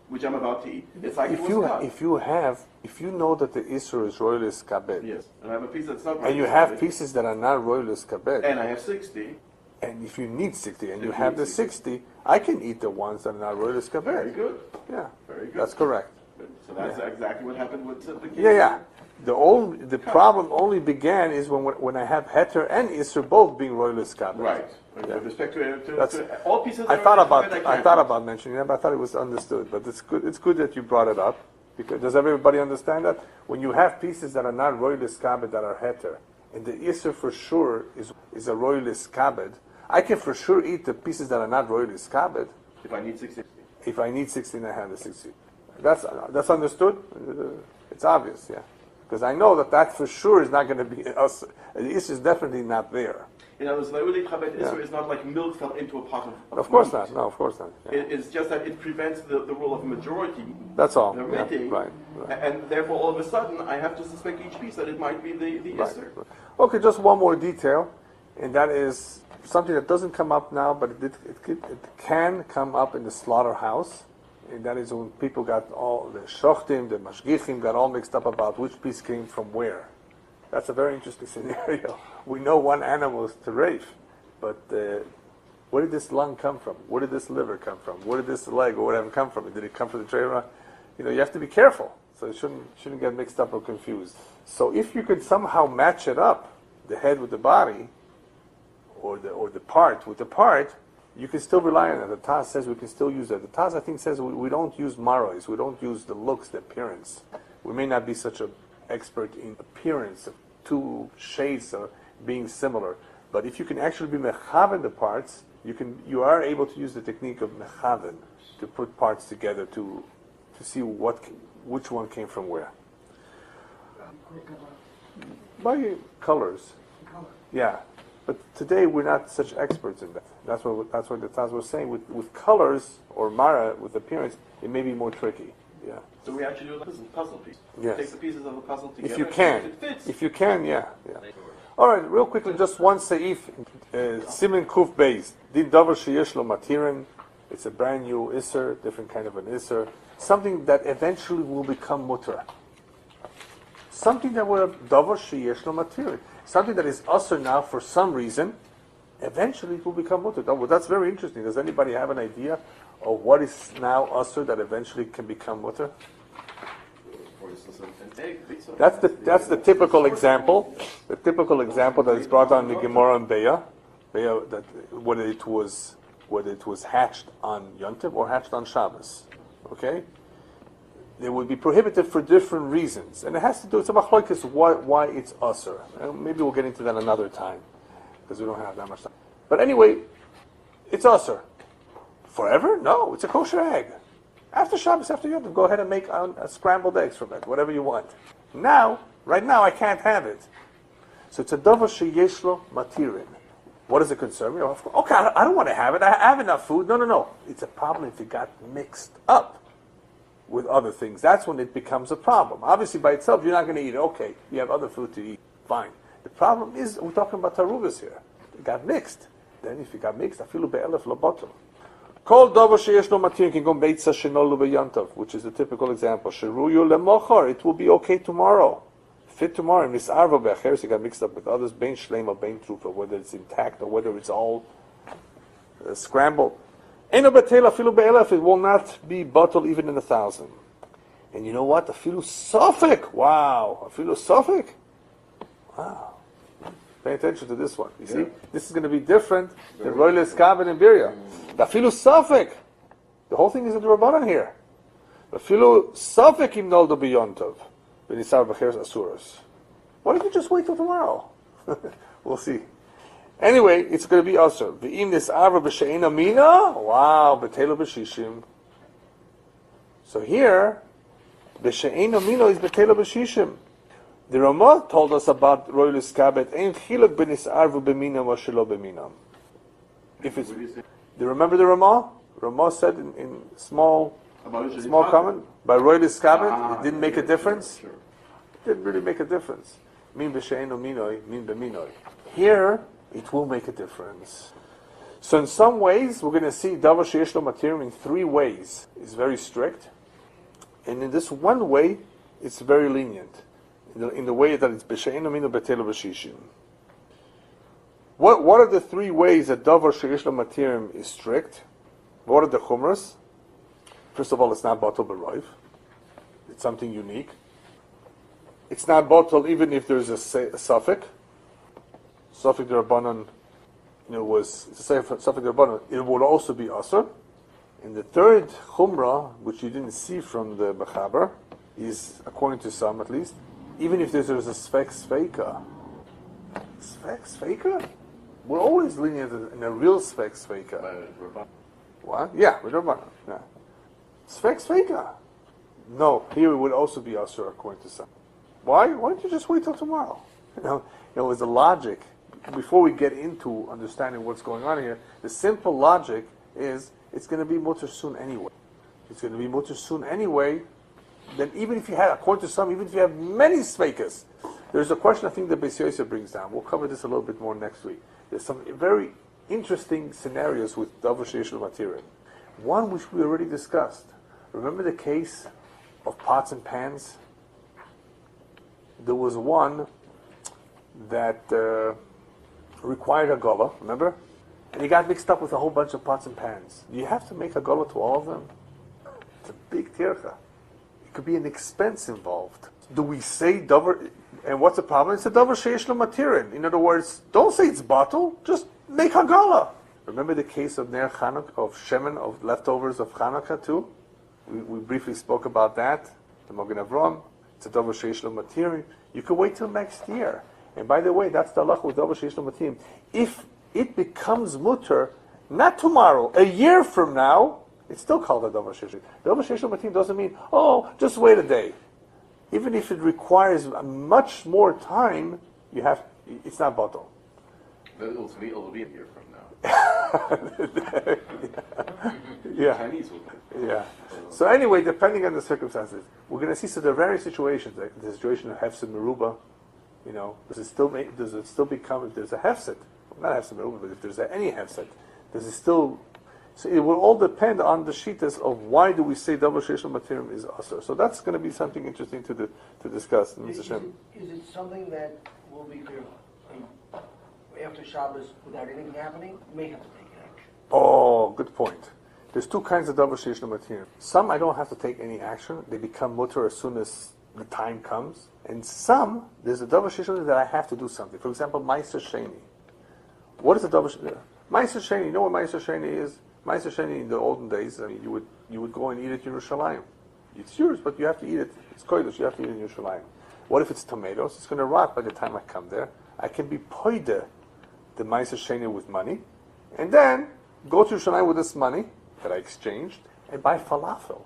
which I'm about to eat. It's like it was cut. If you know that the Isser is royalist kabed, Yes, and I have a piece that's not and you ra'ui have leitchabed, pieces that are not royalist kabed, and I have 60. and if you need 60 and If you you have need the 60, I can eat the ones that are not royalist kabed. Very good. Yeah, Very good. that's correct. So that's exactly what happened with the case. Yeah. The problem only began is when I have heter and Isser both being royalist kabed. Right. Yeah. With respect That's- to all pieces. I that thought are about recommended, I can't thought eat. about mentioning that, but I thought it was understood. But it's good. It's good that you brought it up. Because does everybody understand that when you have pieces that are not royalist kabed that are heter, and the Isser for sure is a royalist kabed, I can for sure eat the pieces that are not royalist kabed. If I need 60. If I need 60 and I have the 60, that's understood. It's obvious, yeah. Because I know that for sure is not going to be us. The Isser is definitely not there. In other words, La'uli Chabet Yeah. Isser is not like milk fell into a pot of Of course meat. not. No, of course not. Yeah. It's just that it prevents the rule of majority. That's all. The Yeah, meeting, right. and therefore all of a sudden I have to suspect each piece that it might be the Right. Isser. Okay, just one more detail, and that is something that doesn't come up now, but it can come up in the slaughterhouse, and that is when people got all the shochtim, the mashgichim got all mixed up about which piece came from where. That's a very interesting scenario. We know one animal is tereif, but where did this lung come from? Where did this liver come from? Where did this leg or whatever come from? Did it come from the treira? You have to be careful, so it shouldn't get mixed up or confused. So if you could somehow match it up, the head with the body, or the part with the part, you can still rely on it. The Taz says we can still use it. The Taz, I think, says we don't use maros, we don't use the looks, the appearance. We may not be such an expert in appearance of two shades of being similar, but if you can actually be mechaven the parts, you are able to use the technique of mechaven to put parts together to see which one came from where. By colors. Yeah, but today we're not such experts in that. That's what the Taz was saying. With colors or mara, with appearance, it may be more tricky. Yeah. So we actually do a puzzle piece. Yes. Take the pieces of the puzzle together. If you and can. it fits. If you can, yeah. All right, real quickly, just one seif. Siman Kuf Beis. Din davar sheyesh lo matirin. It's a brand new isser, different kind of an isser. Something that eventually will become mutter. Something that will davar sheyesh lo matirin. Something that is usher now for some reason, eventually it will become mutter. Well, that's very interesting. Does anybody have an idea of what is now usher that eventually can become mutter? For instance, an egg. That's the typical example. The typical example that is brought on the Gemara and Beya. that whether it was hatched on Yontiv or hatched on Shabbos. Okay? They would be prohibited for different reasons. And it has to do, it's a machlokes why it's usher. And maybe we'll get into that another time, because we don't have that much time. But anyway, it's usher. Forever? No, it's a kosher egg. After Shabbos, after Yom Tov, go ahead and make scrambled eggs from it, whatever you want. Right now, I can't have it. So it's a davar sheyesh lo matirin. What is it concern me? Okay, I don't want to have it. I have enough food. No. It's a problem if it got mixed up with other things. That's when it becomes a problem. Obviously, by itself, you're not going to eat it. Okay, you have other food to eat. Fine. The problem is, we're talking about taaruvos here. It got mixed. Then if it got mixed, afilu be'elef lo bottom. Kol davar sheyesh lo matirin can go beitza shenolu be'yantav, which is the typical example. Sheruyu lemochar, it will be okay tomorrow. Fit tomorrow. Misarva be'acheres, it got mixed up with others. Bein shleim or bein trufa, whether it's intact or whether it's all scrambled. Eno betel afilu be'elef, it will not be bottled even in 1,000. And you know what? Afilu sofek. Wow. Afilu sofek. Wow. Pay attention to this one. You see? This is going to be different than roiles kaven and birya. Afilu sofek. The whole thing is in the Rabbanan here. Afilu sofek im noldo biyontov. V'nisar b'cheres asuros. Why don't you just wait till tomorrow? We'll see. Anyway, it's going to be also. V'im nis'arva b'she'ena mina. Wow, b'telo b'shishim. So here, b'she'ena mina is b'telo b'shishim. The Ramah told us about roilis kabet. Ein chiluk b'nis'arva b'mina wa shelo b'mina. If it's, do you remember the Ramah? Ramah said in small comment by roilis kabet, it didn't make a difference. It didn't really make a difference. Min b'she'ena minoi, min b'minoi. Here, it will make a difference. So in some ways, we're going to see davar sheyesh lo matirim in 3 ways. It's very strict. And in this one way, it's very lenient. In the way that it's b'she'enu minu b'telo b'shishim. What are the 3 ways that davar sheyesh lo matirim is strict? What are the chumras? First of all, it's not batal b'roiv. It's something unique. It's not batal even if there's a suffix. Suffix d'Rabbanan, was it's a suffix d'Rabbanan. It would also be asur. And the third chumrah, which you didn't see from the Mechaber, is, according to some at least, even if there's a sfek sveika. Sfek sveika? We're always lenient in a real sfek sveika. What? Yeah, with Rabbanan. Yeah. Sfek sveika. No, here it would also be asur, according to some. Why? Why don't you just wait till tomorrow? It was the logic. Before we get into understanding what's going on here, the simple logic is it's going to be mutter soon anyway. It's going to be mutter soon anyway. Then even if you have, according to some, even if you have many sveikas, there's a question I think that Beis Yosef brings down. We'll cover this a little bit more next week. There's some very interesting scenarios with davar sheyesh lo matirim. One which we already discussed. Remember the case of pots and pans? There was one that required a gullah, remember? And he got mixed up with a whole bunch of pots and pans. Do you have to make a gullah to all of them? It's a big tircha. It could be an expense involved. Do we say davar, and what's the problem? It's a davar sheyesh lo matirin. In other words, don't say it's batul, just make a gullah. Remember the case of Ner Chanukah, of Shemen, of leftovers of Chanukah too? We briefly spoke about that, the Magen Avraham. It's a davar sheyesh lo matirin. You could wait till next year. And by the way, that's the halacha with davar sheyesh lo matirim. If it becomes mutter, not tomorrow, a year from now, it's still called a davar sheyesh. Davar sheyesh lo matirim doesn't mean, just wait a day. Even if it requires much more time, it's not batal. It'll be a year from now. Yeah. So anyway, depending on the circumstances, we're going to see. So there are various situations, like the situation of hefset meruba. Does it still become, if there's a hefset, not hefset meruba, but if there's any hefset, does it still? So it will all depend on the shitas of why do we say davar sheyesh lo matirim is asur. So that's going to be something interesting to discuss. Is it something that will be clear after Shabbos without anything happening? You may have to take action. Oh, good point. There's 2 kinds of davar sheyesh lo matirim. Some I don't have to take any action; they become mutter as soon as the time comes. And some, there's a davar sheyesh lo matirim that I have to do something. For example, ma'aser sheni. What is the davar sheni? Ma'aser sheni. You know what ma'aser sheni is? Ma'aser sheni in the olden days, I mean, you would go and eat it in Yerushalayim. It's yours, but you have to eat it. It's kodesh. You have to eat it in Yerushalayim. What if it's tomatoes? It's going to rot by the time I come there. I can be poide the ma'aser sheni with money, and then go to Yerushalayim with this money that I exchanged and buy falafel,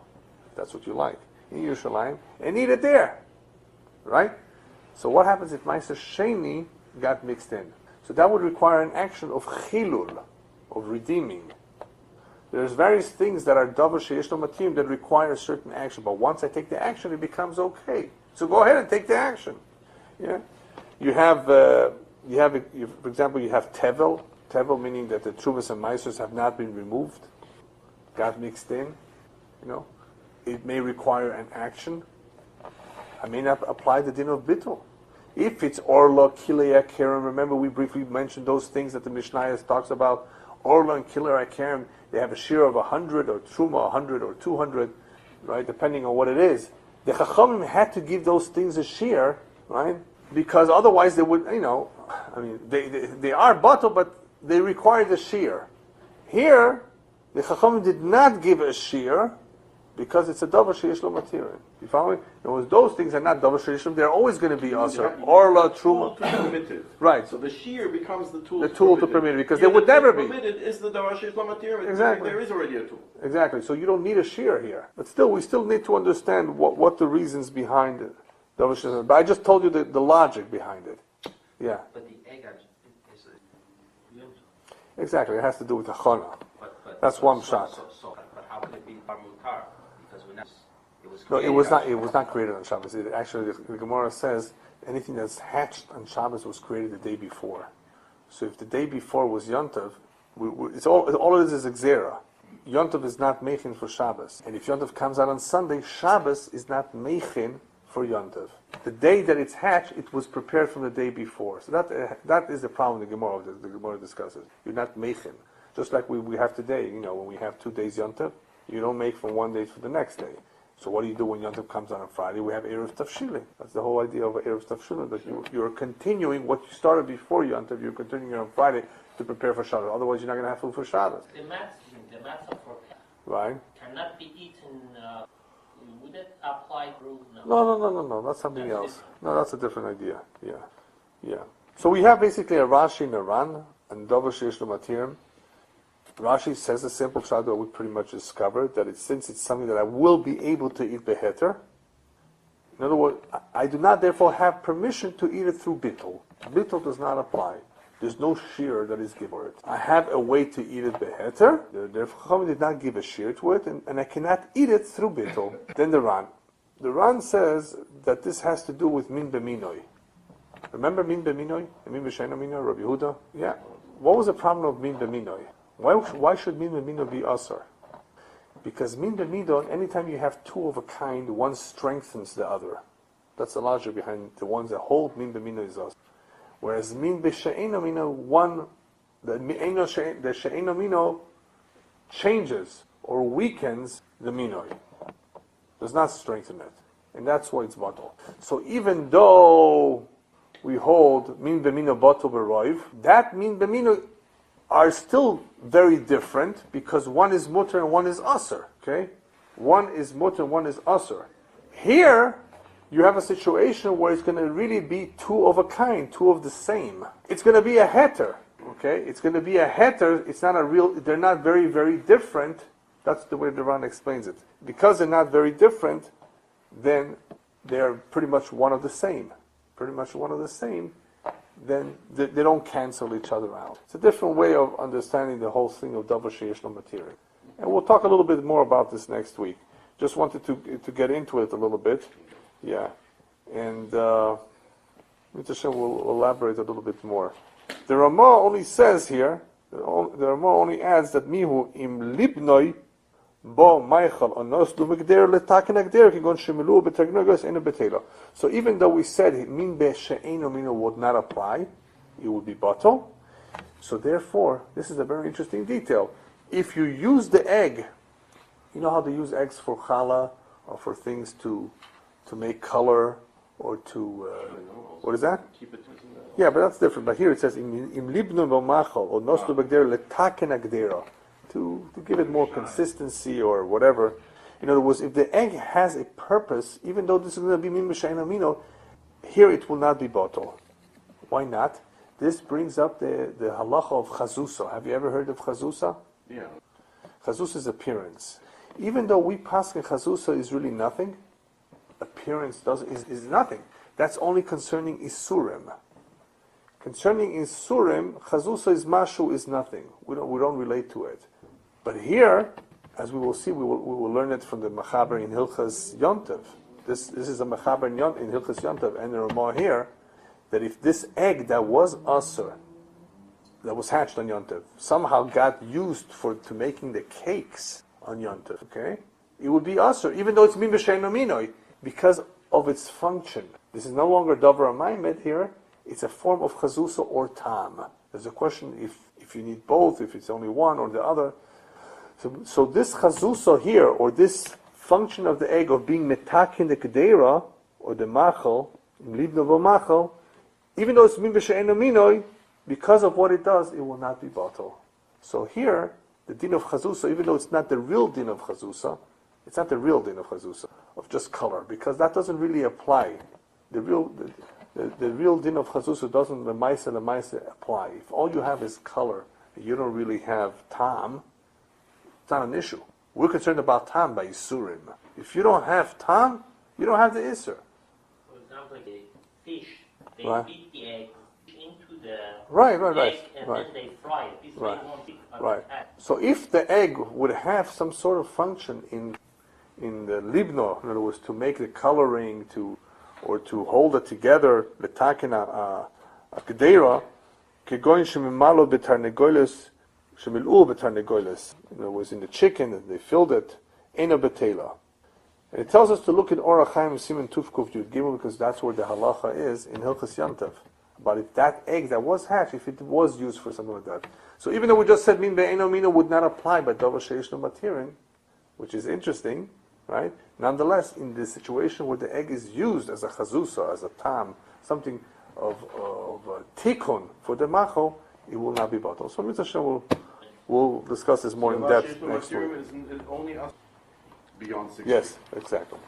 if that's what you like, in Yerushalayim, and eat it there, right? So what happens if ma'aser sheni got mixed in? So that would require an action of chilul, of redeeming. There's various things that are davar sheyesh lo matim that require a certain action, but once I take the action, it becomes okay. So go ahead and take the action. Yeah, you have, for example, you have tevel. Tevel meaning that the trumas and maasros have not been removed, got mixed in. You know, it may require an action. I may not apply the din of bittul. If it's orla, kilei akerim, remember we briefly mentioned those things that the Mishnah talks about. Orla and kilei akerim, they have a share of 100 or truma 100 or 200, right? Depending on what it is. The Chachamim had to give those things a share, right? Because otherwise they would, I mean, they are batal, but they require the shear. Here, the Chachamim did not give a shear because it's a davar sheyesh lo material. You follow me? Those things are not davar sheyesh lo. They're always going to be asur. Orla, truma. Right. So the shear becomes the tool. The tool to permit it, because there would never be. Permitted is the davar sheyesh lo material. Exactly. There is already a tool. Exactly. So you don't need a shear here. But still, we still need to understand what the reasons behind it. Davar sheyesh lo. But I just told you the logic behind it. Yeah. But the egg is Exactly. It has to do with the chana. That's one shot. But how could it be bar mutar? Because It was not created on Shabbos. Actually, the Gemara says anything that's hatched on Shabbos was created the day before. So if the day before was Yontav, it's all it is Xera. Yontav is not Mechin for Shabbos. And if Yontav comes out on Sunday, Shabbos is not Mechin for Yontav. The day that it's hatched, it was prepared from the day before. So that is the problem the Gemara discusses. You're not Mechin. Just like we have today, when we have 2 days Yontav, you don't make from one day to the next day. So what do you do when Yontav comes on Friday? We have Erev Tavshilin. That's the whole idea of Erev Tavshilin, that you're continuing what you started before Yontav, you're continuing on Friday to prepare for Shabbos. Otherwise, you're not going to have food for Shabbos. The matzah for right? Cannot be eaten. Would it apply through? No. That's something else. No, that's a different idea. Yeah. So we have basically a Rashi and a Ran, and davar sheyesh lo matirim. Rashi says a simple shot that we pretty much discovered, that since it's something that I will be able to eat beheter, in other words, I do not therefore have permission to eat it through bittul. Bittul does not apply. There's no shear that is given for it. I have a way to eat it beheter. The Chachamim did not give a shear to it, and I cannot eat it through bittul. Then the Ran. The Ran says that this has to do with min b'minoi. Remember min b'minoi? Min b'sheino minoi, Rabbi Yehuda? Yeah. What was the problem of min b'minoi? Why should min b'minoi be asur? Because min b'minoi, anytime you have two of a kind, one strengthens the other. That's the logic behind the ones that hold min b'minoi is asur. Whereas min b'she'eno minoi, the she'eno minoi changes or weakens the minoi. Does not strengthen it. And that's why it's batal. So even though we hold min b'minoi batal b'roiv, that min b'minoi are still very different, because one is mutter and one is asur. Okay? One is mutter and one is asur. Here, you have a situation where it's going to really be two of a kind, two of the same. It's going to be a heter. Okay? It's going to be a heter. It's not a real, they're not very, very different. That's the way the Ran explains it. Because they're not very different, then they're pretty much one of the same. Pretty much one of the same. Then they don't cancel each other out. It's a different way of understanding the whole thing of davar sheyesh lo material. And we'll talk a little bit more about this next week. Just wanted to get into it a little bit. Yeah. And Hashem will elaborate a little bit more. The Ramah only says here, the Ramah only adds that mihu im libnoi bo meichel onos lu migder letaken agder kigon shemilu betegnogos enu betela. So even though we said min be she'eno mino would not apply, it would be batal. So therefore, this is a very interesting detail. If you use the egg, you know how they use eggs for challah or for things to make color what is that? Keep it. Yeah, but that's different. But here it says im libnu b'machal or noslu b'gdera letaken agdera, to give it more consistency or whatever. In other words, if the egg has a purpose, even though this is going to be min b'shein amino, here it will not be bottle. Why not? This brings up the halacha of chazusa. Have you ever heard of chazusa? Yeah. Chazusa is appearance. Even though we paskin chazusa is really nothing, appearance is nothing. That's only concerning isurim. Concerning isurim, chazusa is mashu is nothing. We don't relate to it. But here, as we will see, we will learn it from the Mechaber in Hilchas Yontev. This is a Mechaber in Hilchas Yontev, and the Ramah here, that if this egg that was asur, that was hatched on Yontev, somehow got used to making the cakes on Yontev, okay, it would be asur, even though it's min b'shein aminoi, because of its function. This is no longer davar maimed here. It's a form of chazusa or tam. There's a question if you need both, if it's only one or the other. So this chazusa here, or this function of the egg of being metakin the kedera, or the machal, libno v'machal, even though it's min b'she'en aminoi, because of what it does, it will not be batal. So here, the din of chazusa, even though it's not the real din of chazusa, it's not the real din of chazusa, of just color, because that doesn't really apply. The real din of chazusa doesn't the maisa apply. If all you have is color, you don't really have tam, it's not an issue. We're concerned about tam by isurim. If you don't have tam, you don't have the isur. For example, like a fish, they Right. beat the egg into the Right, egg and right. then they fry it. This Right. way won't be Right. attached. So if the egg would have some sort of function in the libno, in other words, to make the coloring, or to hold it together, betakin a kedera, kegoin shemimalo betarnegoles, shemilu betarnegoles. In other words, in the chicken, they filled it, ena betela. And it tells us to look at Orach Chaim Siman Tufkuf Yud Gimel, because that's where the halacha is in Hilchas Yantav. About if that egg that was hatched, if it was used for something like that. So even though we just said min be'eno mino would not apply by davar sheish no matirin, which is interesting, right? Nonetheless, in this situation where the egg is used as a chazusa, as a tam, something of a tikkun for the macho, it will not be bottled. So Mitzvah Hashem we'll discuss this more in depth next week. Is only us beyond 6 Yes, exactly.